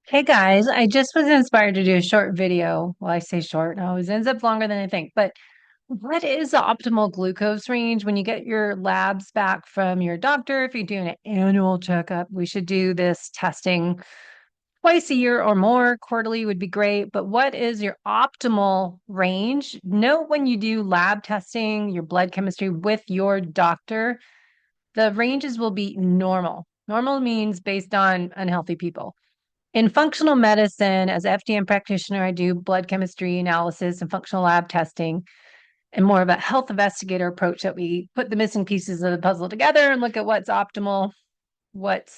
Hey guys, I just was inspired to do a short video. Well, I say short, it always ends up longer than I think. But what is the optimal glucose range when you get your labs back from your doctor? If you're doing an annual checkup, we should do this testing twice a year or more. Quarterly would be great. But what is your optimal range? Note when you do lab testing, your blood chemistry with your doctor, the ranges will be normal. Normal means based on unhealthy people. In functional medicine, as an FDN practitioner, I do blood chemistry analysis and functional lab testing and more of a health investigator approach that we put the missing pieces of the puzzle together and look at what's optimal, what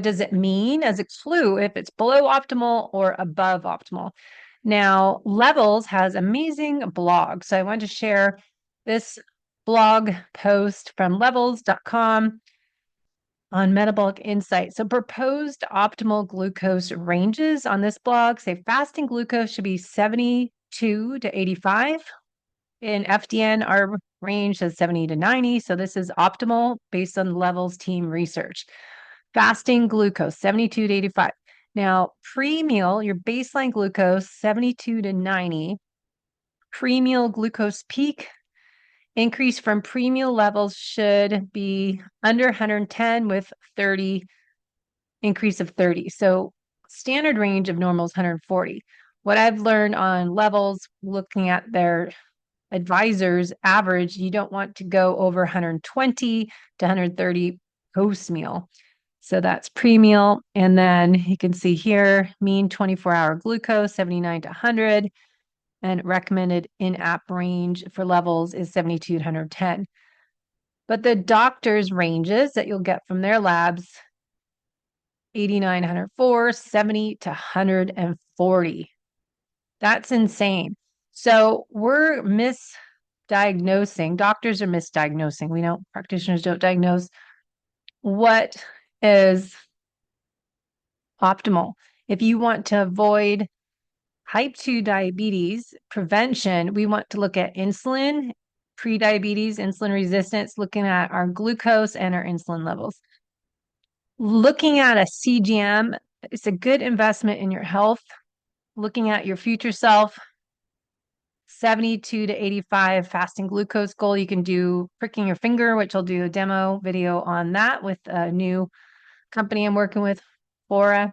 does it mean as a clue if it's below optimal or above optimal. Now, Levels has amazing blog. So I wanted to share this blog post from levels.com on metabolic insight. So proposed optimal glucose ranges on this blog say fasting glucose should be 72 to 85. In FDN, our range says 70 to 90. So this is optimal based on Levels team research. Fasting glucose, 72 to 85. Now, pre-meal, your baseline glucose, 72 to 90. Pre-meal glucose peak, increase from pre-meal levels should be under 110 with 30 increase of 30. So standard range of normal is 140. What I've learned on Levels, looking at their advisors average, you don't want to go over 120 to 130 post meal. So that's pre-meal. And then you can see here, mean 24-hour glucose, 79 to 100. And recommended in-app range for Levels is 72 to 110. But the doctor's ranges that you'll get from their labs, 89, 104, 70 to 140. That's insane. So we're misdiagnosing, doctors are misdiagnosing. Practitioners don't diagnose what is optimal. If you want to avoid type 2 diabetes prevention, we want to look at insulin, prediabetes, insulin resistance, looking at our glucose and our insulin levels. Looking at a CGM, it's a good investment in your health. Looking at your future self, 72 to 85 fasting glucose goal. You can do pricking your finger, which I'll do a demo video on that with a new company I'm working with, Fora.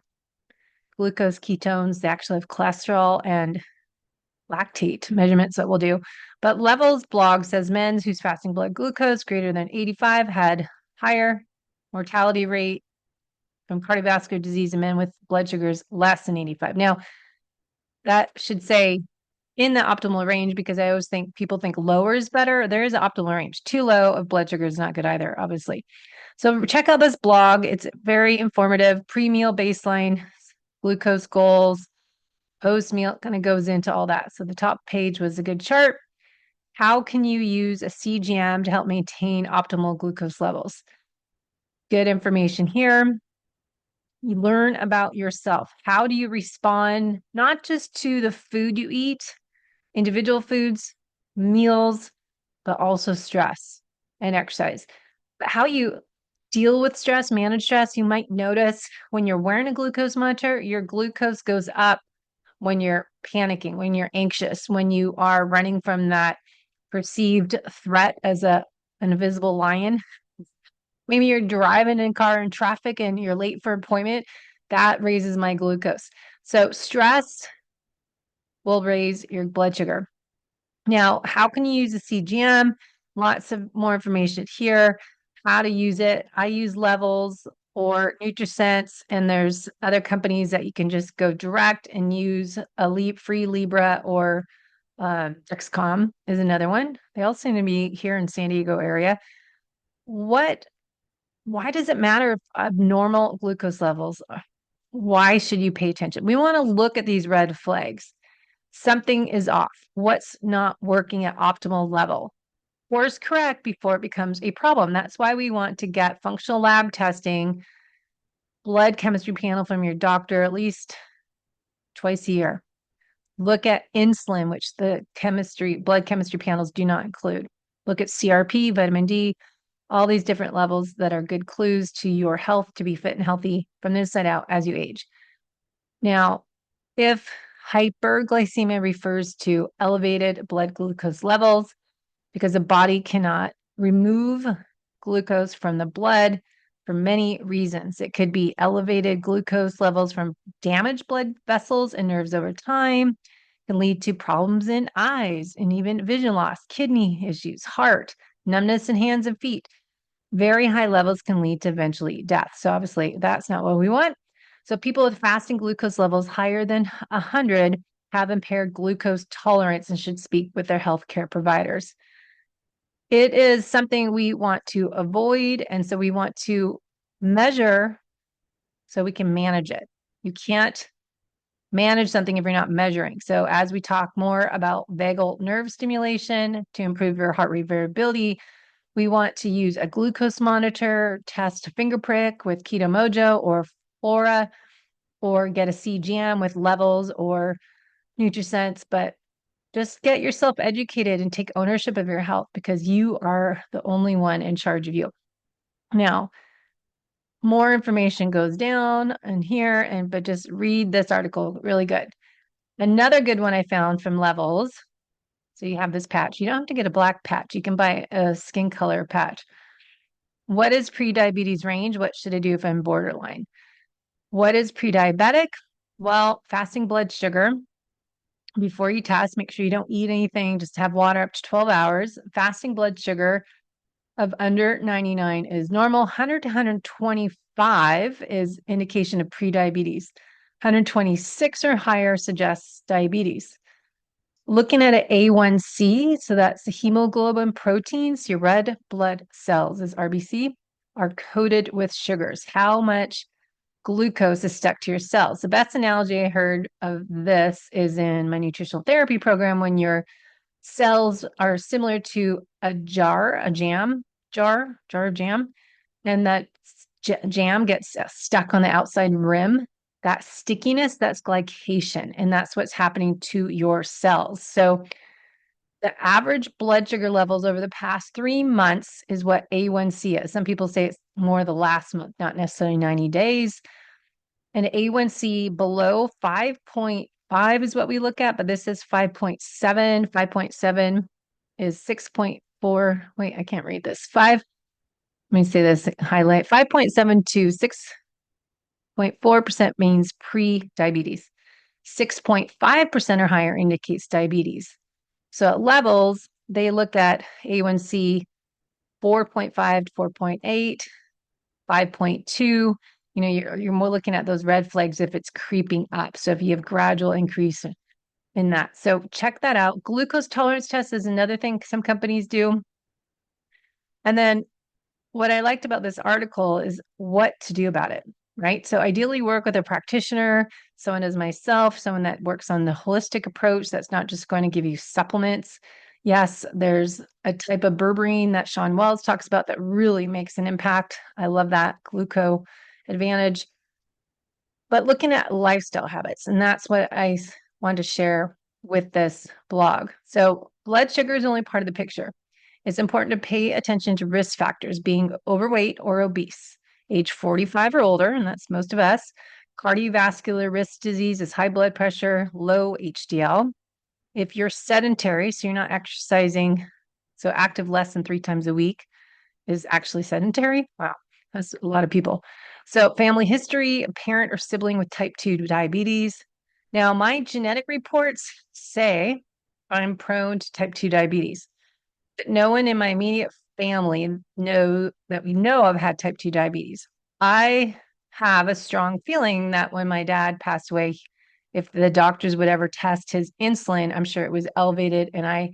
Glucose, ketones, they actually have cholesterol and lactate measurements that we'll do. But Levels blog says men whose fasting blood glucose greater than 85 had higher mortality rate from cardiovascular disease in men with blood sugars less than 85. Now, that should say in the optimal range, because I always think people think lower is better. There is an optimal range. Too low of blood sugar is not good either, obviously. So check out this blog. It's very informative. Pre-meal baseline, glucose goals, post-meal kind of goes into all that. So the top page was a good chart. How can you use a CGM to help maintain optimal glucose levels? Good information here. You learn about yourself. How do you respond, not just to the food you eat, individual foods, meals, but also stress and exercise. But how you deal with stress, manage stress, you might notice when you're wearing a glucose monitor, your glucose goes up when you're panicking, when you're anxious, when you are running from that perceived threat as an invisible lion. Maybe you're driving in a car in traffic and you're late for an appointment. That raises my glucose. So stress will raise your blood sugar. Now, how can you use a CGM? Lots of more information here. How to use it. I use Levels or NutriSense, and there's other companies that you can just go direct and use a free Libra or Dexcom is another one. They all seem to be here in San Diego area. Why does it matter if abnormal glucose levels? Why should you pay attention? We want to look at these red flags. Something is off. What's not working at optimal level? Course correct before it becomes a problem. That's why we want to get functional lab testing, blood chemistry panel from your doctor at least twice a year. Look at insulin, which the blood chemistry panels do not include. Look at CRP, vitamin D, all these different levels that are good clues to your health to be fit and healthy from the inside out as you age. Now, if hyperglycemia refers to elevated blood glucose levels because the body cannot remove glucose from the blood for many reasons. It could be elevated glucose levels from damaged blood vessels and nerves over time, can lead to problems in eyes and even vision loss, kidney issues, heart, numbness in hands and feet. Very high levels can lead to eventually death. So obviously that's not what we want. So people with fasting glucose levels higher than 100 have impaired glucose tolerance and should speak with their healthcare providers. It is something we want to avoid, and so we want to measure so we can manage it. You can't manage something if you're not measuring. So as we talk more about vagal nerve stimulation to improve your heart rate variability, we want to use a glucose monitor, test a finger prick with Keto Mojo or Flora, or get a CGM with Levels or NutriSense. But just get yourself educated and take ownership of your health because you are the only one in charge of you. Now, more information goes down in here, but just read this article, really good. Another good one I found from Levels. So you have this patch. You don't have to get a black patch. You can buy a skin color patch. What is prediabetes range? What should I do if I'm borderline? What is prediabetic? Well, fasting blood sugar before you test, make sure you don't eat anything, just have water up to 12 hours. Fasting blood sugar of under 99 is normal. 100 to 125 is indication of prediabetes. 126 or higher suggests diabetes. Looking at an A1C, so that's the hemoglobin proteins, your red blood cells is RBC, are coated with sugars. How much glucose is stuck to your cells? The best analogy I heard of this is in my nutritional therapy program when your cells are similar to a jar of jam, and that jam gets stuck on the outside rim. That stickiness, that's glycation, and that's what's happening to your cells. So the average blood sugar levels over the past 3 months is what A1C is. Some people say it's more the last month, not necessarily 90 days. And A1C below 5.5 is what we look at, but this is 5.7. 5.7 is 6.4. Wait, I can't read this. Let me say this, highlight. 5.7 to 6.4% means pre-diabetes. 6.5% or higher indicates diabetes. So at Levels, they looked at A1C 4.5 to 4.8, 5.2. You know, you're more looking at those red flags if it's creeping up. So if you have gradual increase in that. So check that out. Glucose tolerance test is another thing some companies do. And then what I liked about this article is what to do about it, right? So ideally work with a practitioner, someone as myself, someone that works on the holistic approach that's not just going to give you supplements. Yes, there's a type of berberine that Sean Wells talks about that really makes an impact. I love that gluco advantage. But looking at lifestyle habits, and that's what I wanted to share with this blog. So blood sugar is only part of the picture. It's important to pay attention to risk factors, being overweight or obese, age 45 or older, and that's most of us. Cardiovascular risk disease is high blood pressure, low HDL. If you're sedentary, so you're not exercising, so active less than 3 times a week is actually sedentary. Wow, that's a lot of people. So family history, a parent or sibling with type 2 diabetes. Now, my genetic reports say I'm prone to type 2 diabetes. No one in my immediate family we know of had type 2 diabetes. I have a strong feeling that when my dad passed away, if the doctors would ever test his insulin, I'm sure it was elevated. And I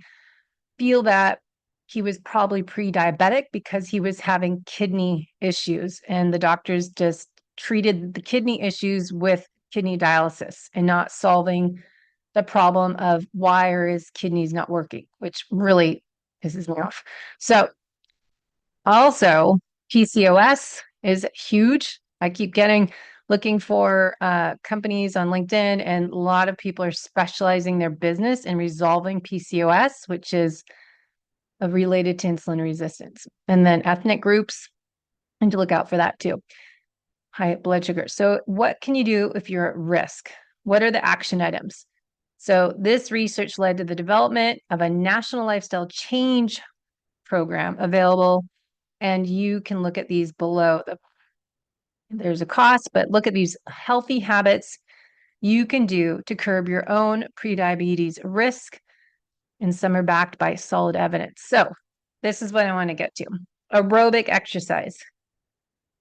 feel that he was probably pre-diabetic because he was having kidney issues. And the doctors just treated the kidney issues with kidney dialysis and not solving the problem of why are his kidneys not working, which really pisses me off. So also PCOS is huge. I keep looking for companies on LinkedIn, and a lot of people are specializing their business in resolving PCOS, which is related to insulin resistance. And then ethnic groups, and to look out for that too. High blood sugar. So what can you do if you're at risk? What are the action items? So this research led to the development of a national lifestyle change program available, and you can look at these below. There's a cost, but look at these healthy habits you can do to curb your own prediabetes risk, and some are backed by solid evidence. So this is what I want to get to. Aerobic exercise.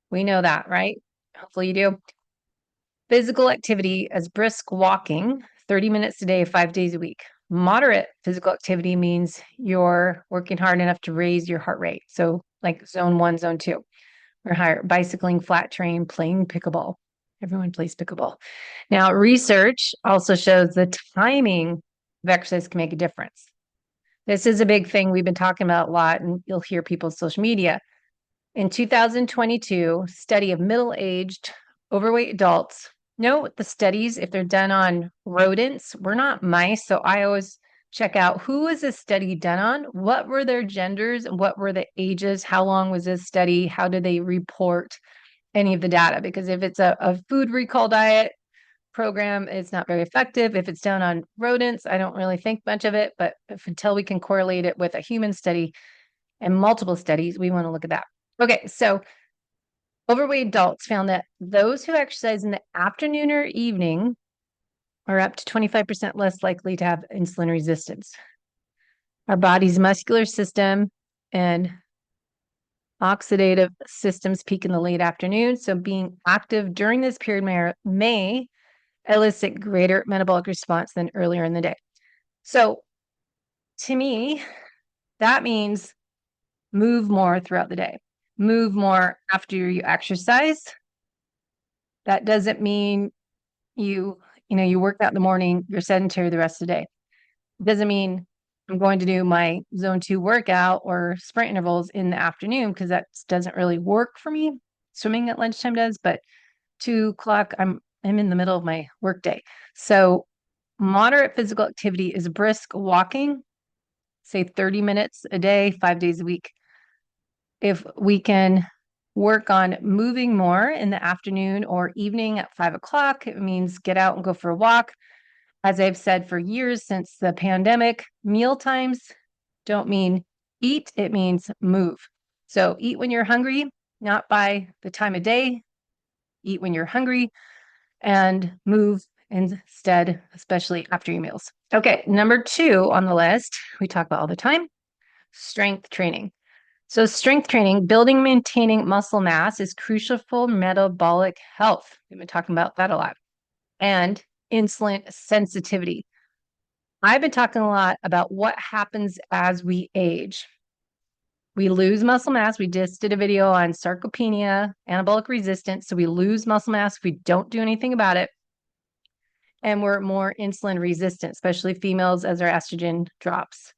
We know that, right? Hopefully you do. Physical activity as brisk walking, 30 minutes a day, 5 days a week. Moderate physical activity means you're working hard enough to raise your heart rate. So like zone 1, zone 2, or higher. Bicycling, flat terrain, playing pickleball. Everyone plays pickleball. Now, research also shows the timing of exercise can make a difference. This is a big thing we've been talking about a lot, and you'll hear people on social media. In 2022, study of middle-aged overweight adults. Note the studies, if they're done on rodents, we're not mice. So I always check out who was this study done on? What were their genders? And what were the ages? How long was this study? How did they report any of the data? Because if it's a food recall diet program, it's not very effective. If it's done on rodents, I don't really think much of it. But until we can correlate it with a human study and multiple studies, we want to look at that. Okay, so overweight adults found that those who exercise in the afternoon or evening are up to 25% less likely to have insulin resistance. Our body's muscular system and oxidative systems peak in the late afternoon. So being active during this period may elicit greater metabolic response than earlier in the day. So to me, that means move more throughout the day. Move more after you exercise. That doesn't mean you work out in the morning, you're sedentary the rest of the day. It doesn't mean I'm going to do my zone 2 workout or sprint intervals in the afternoon, because that doesn't really work for me. Swimming at lunchtime does, but 2 o'clock, I'm in the middle of my workday. So moderate physical activity is brisk walking, say 30 minutes a day, 5 days a week. If we can work on moving more in the afternoon or evening at 5 o'clock, it means get out and go for a walk. As I've said for years since the pandemic, meal times don't mean eat, it means move. So eat when you're hungry, not by the time of day. Eat when you're hungry and move instead, especially after your meals. Okay, number 2 on the list, we talk about all the time, strength training. So strength training, building, maintaining muscle mass is crucial for metabolic health. We've been talking about that a lot. And insulin sensitivity. I've been talking a lot about what happens as we age. We lose muscle mass. We just did a video on sarcopenia, anabolic resistance. So we lose muscle mass if we don't do anything about it. And we're more insulin resistant, especially females, as our estrogen drops.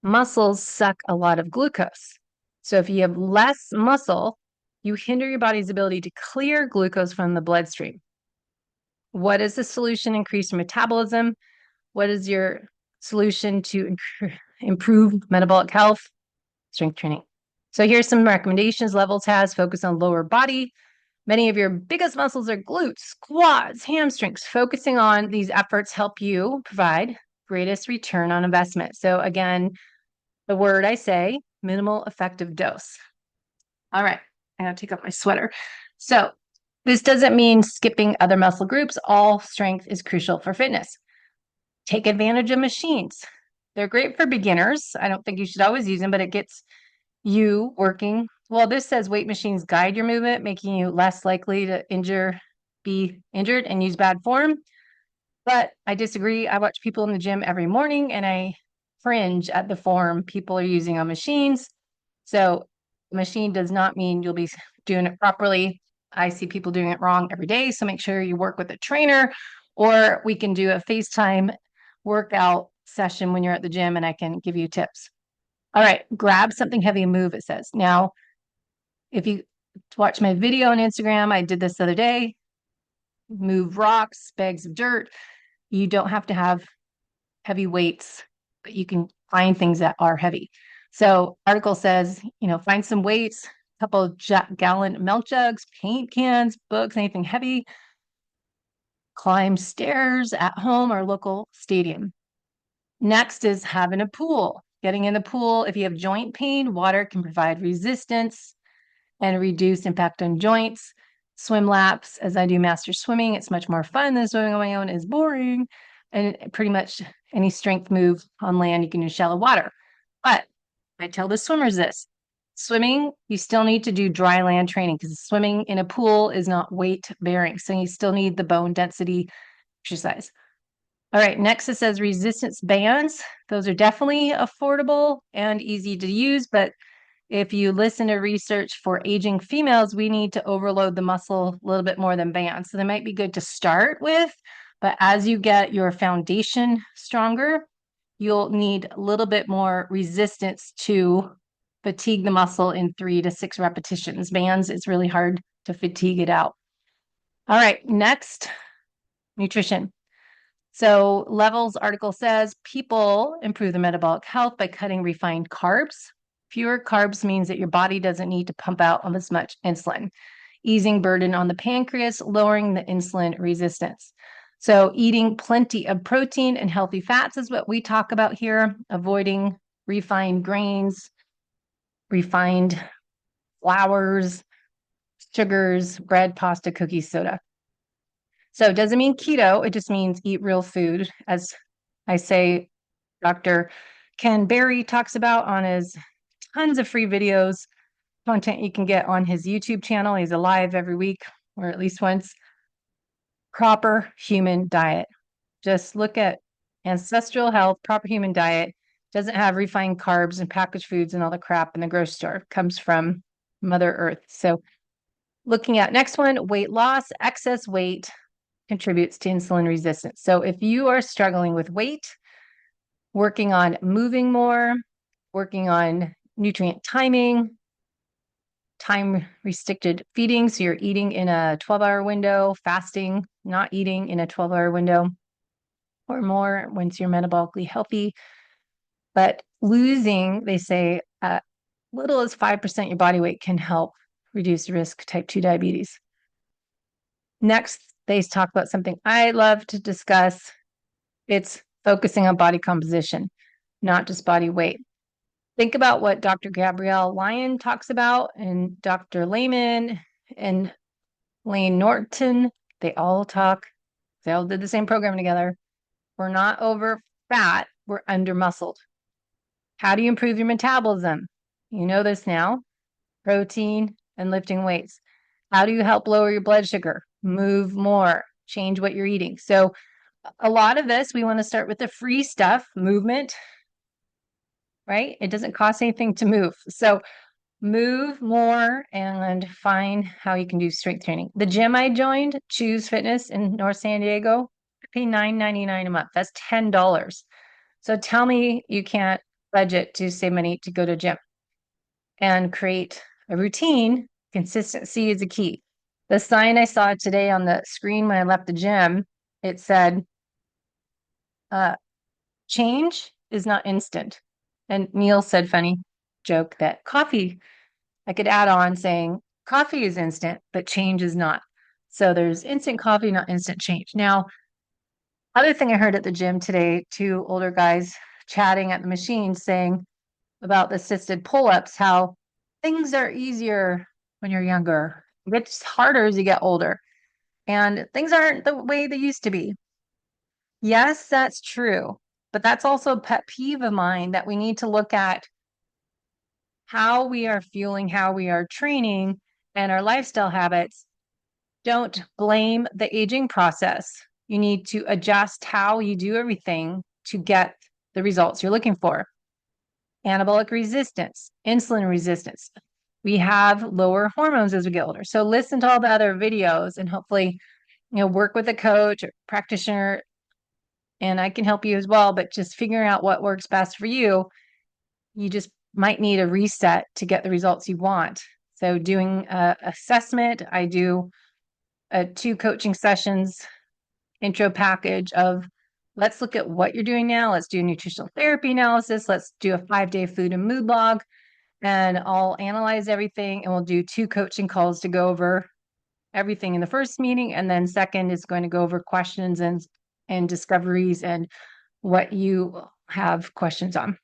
Muscles suck a lot of glucose. So if you have less muscle, you hinder your body's ability to clear glucose from the bloodstream. What is the solution? Increase your metabolism. What is your solution to improve metabolic health? Strength training. So here's some recommendations Levels has. Focus on lower body. Many of your biggest muscles are glutes, quads, hamstrings. Focusing on these efforts help you provide greatest return on investment. So again, the word I say, minimal effective dose. All right, I gotta take off my sweater. So this doesn't mean skipping other muscle groups. All strength is crucial for fitness. Take advantage of machines. They're great for beginners. I don't think you should always use them, but it gets you working. Well, this says weight machines guide your movement, making you less likely to be injured and use bad form. But I disagree. I watch people in the gym every morning and I cringe at the form people are using on machines. So machine does not mean you'll be doing it properly. I see people doing it wrong every day. So make sure you work with a trainer, or we can do a FaceTime workout session when you're at the gym and I can give you tips. All right, grab something heavy and move, it says. Now, if you watch my video on Instagram, I did this the other day. Move rocks, bags of dirt. You don't have to have heavy weights, but you can find things that are heavy. So article says, find some weights, a couple of gallon milk jugs, paint cans, books, anything heavy. climb stairs at home or local stadium. Next is having a pool. Getting in the pool, if you have joint pain, water can provide resistance and reduce impact on joints. Swim laps, as I do master swimming, it's much more fun than swimming on my own. Is boring. And pretty much any strength move on land, you can do shallow water. But I tell the swimmers this. Swimming, you still need to do dry land training because swimming in a pool is not weight bearing. So you still need the bone density exercise. All right, next it says resistance bands. Those are definitely affordable and easy to use, but if you listen to research for aging females, we need to overload the muscle a little bit more than bands. So they might be good to start with, but as you get your foundation stronger, you'll need a little bit more resistance to fatigue the muscle in 3 to 6 repetitions. Bands, it's really hard to fatigue it out. All right, next, nutrition. So Levels article says people improve their metabolic health by cutting refined carbs. Fewer carbs means that your body doesn't need to pump out as much insulin, easing burden on the pancreas, lowering the insulin resistance. So eating plenty of protein and healthy fats is what we talk about here, avoiding refined grains, refined flours, sugars, bread, pasta, cookies, soda. So it doesn't mean keto, it just means eat real food. As I say, Dr. Ken Berry talks about on his tons of free videos, content you can get on his YouTube channel. He's alive every week or at least once. Proper human diet. Just look at ancestral health, proper human diet. Doesn't have refined carbs and packaged foods and all the crap in the grocery store. It comes from Mother Earth. So looking at next one, weight loss, excess weight contributes to insulin resistance. So if you are struggling with weight, working on moving more, working on nutrient timing, time restricted feeding. So you're eating in a 12-hour window, fasting, not eating in a 12-hour window or more once you're metabolically healthy. But losing, they say, little as 5% your body weight can help reduce risk type 2 diabetes. Next, they talk about something I love to discuss. It's focusing on body composition, not just body weight. Think about what Dr. Gabrielle Lyon talks about and Dr. Lehman and Lane Norton. They all did the same program together. We're not over fat, we're under muscled. How do you improve your metabolism? You know this now, protein and lifting weights. How do you help lower your blood sugar? Move more, change what you're eating. So a lot of this, we want to start with the free stuff, movement, right? It doesn't cost anything to move. So move more and find how you can do strength training. The gym I joined, Choose Fitness in North San Diego, I pay $9.99 a month. That's $10. So tell me you can't budget to save money to go to gym and create a routine. Consistency is the key. The sign I saw today on the screen when I left the gym, it said, change is not instant. And Neil said, funny joke, that coffee, I could add on saying coffee is instant, but change is not. So there's instant coffee, not instant change. Now, other thing I heard at the gym today, two older guys chatting at the machine saying about the assisted pull-ups, how things are easier when you're younger. It gets harder as you get older. And things aren't the way they used to be. Yes, that's true. But that's also a pet peeve of mine that we need to look at how we are fueling, how we are training, and our lifestyle habits. Don't blame the aging process. You need to adjust how you do everything to get the results you're looking for. Anabolic resistance, insulin resistance. We have lower hormones as we get older. So listen to all the other videos and hopefully, work with a coach or practitioner, and I can help you as well, but just figuring out what works best for you. You just might need a reset to get the results you want. So doing an assessment, I do 2 coaching sessions, intro package of let's look at what you're doing now. Let's do a nutritional therapy analysis. Let's do a 5-day food and mood log, and I'll analyze everything, and we'll do 2 coaching calls to go over everything in the first meeting, and then second is going to go over questions and discoveries and what you have questions on.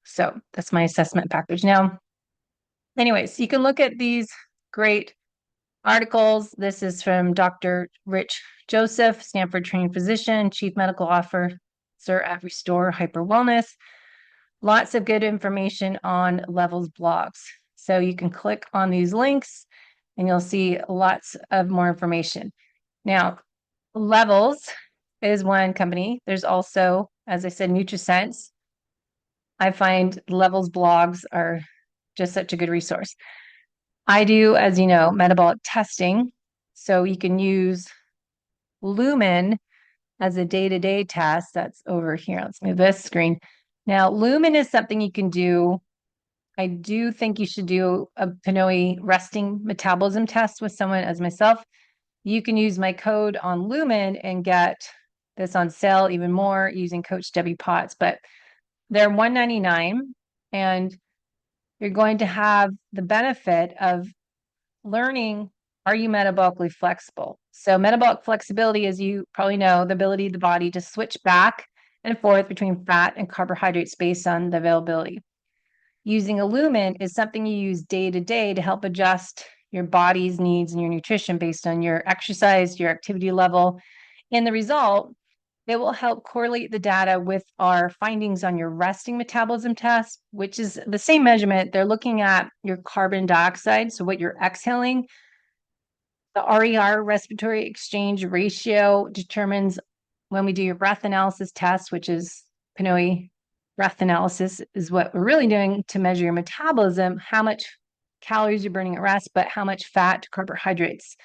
So that's my assessment package. Now, anyways, you can look at these great articles. This is from Dr. Rich Joseph, Stanford trained physician, chief medical officer at Restore Hyper Wellness. Lots of good information on Levels blogs. So you can click on these links and you'll see lots of more information. Now, Levels is one company. There's also, as I said, NutriSense. I find Levels blogs are just such a good resource. I do, as you know, metabolic testing. So you can use Lumen as a day-to-day test. That's over here. Let's move this screen. Now, Lumen is something you can do. I do think you should do a Pinoy resting metabolism test with someone as myself. You can use my code on Lumen and get this on sale even more using Coach Debbie Potts, but they're $199 and you're going to have the benefit of learning, are you metabolically flexible? So metabolic flexibility, as you probably know, the ability of the body to switch back and forth between fat and carbohydrates based on the availability. Using a Lumen is something you use day to day to help adjust your body's needs and your nutrition based on your exercise, your activity level. And the result, it will help correlate the data with our findings on your resting metabolism test, which is the same measurement. They're looking at your carbon dioxide, so what you're exhaling. The RER, respiratory exchange ratio, determines when we do your breath analysis test, which is Pinoy breath analysis, is what we're really doing to measure your metabolism, how much calories you're burning at rest, but how much fat to carbohydrates.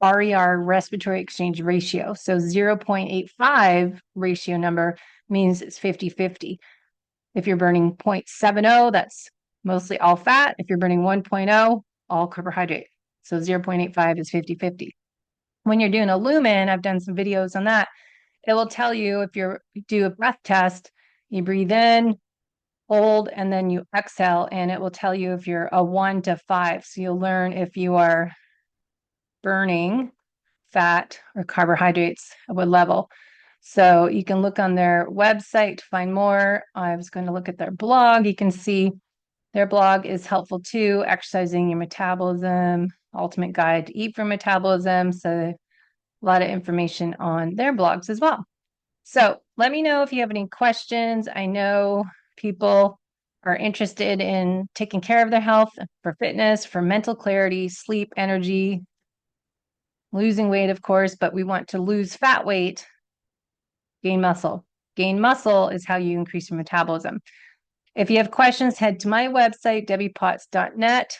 RER, respiratory exchange ratio. So 0.85 ratio number means it's 50-50. If you're burning 0.70, that's mostly all fat. If you're burning 1.0, all carbohydrate. So 0.85 is 50-50. When you're doing a Lumen, I've done some videos on that. It will tell you if you do a breath test, you breathe in, hold, and then you exhale, and it will tell you if you're a 1 to 5. So you'll learn if you are burning fat or carbohydrates at what level. So you can look on their website to find more. I was going to look at their blog. You can see their blog is helpful too, exercising your metabolism, ultimate guide to eat for metabolism. So a lot of information on their blogs as well. So let me know if you have any questions. I know people are interested in taking care of their health for fitness, for mental clarity, sleep, energy, losing weight, of course, but we want to lose fat weight, gain muscle. Gain muscle is how you increase your metabolism. If you have questions, head to my website, debbiepotts.net,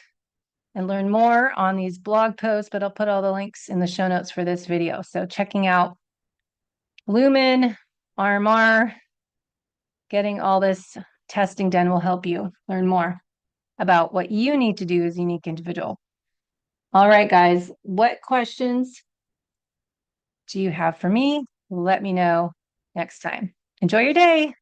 and learn more on these blog posts, but I'll put all the links in the show notes for this video. So checking out Lumen, RMR, getting all this testing done will help you learn more about what you need to do as a unique individual. All right, guys, what questions do you have for me? Let me know next time. Enjoy your day.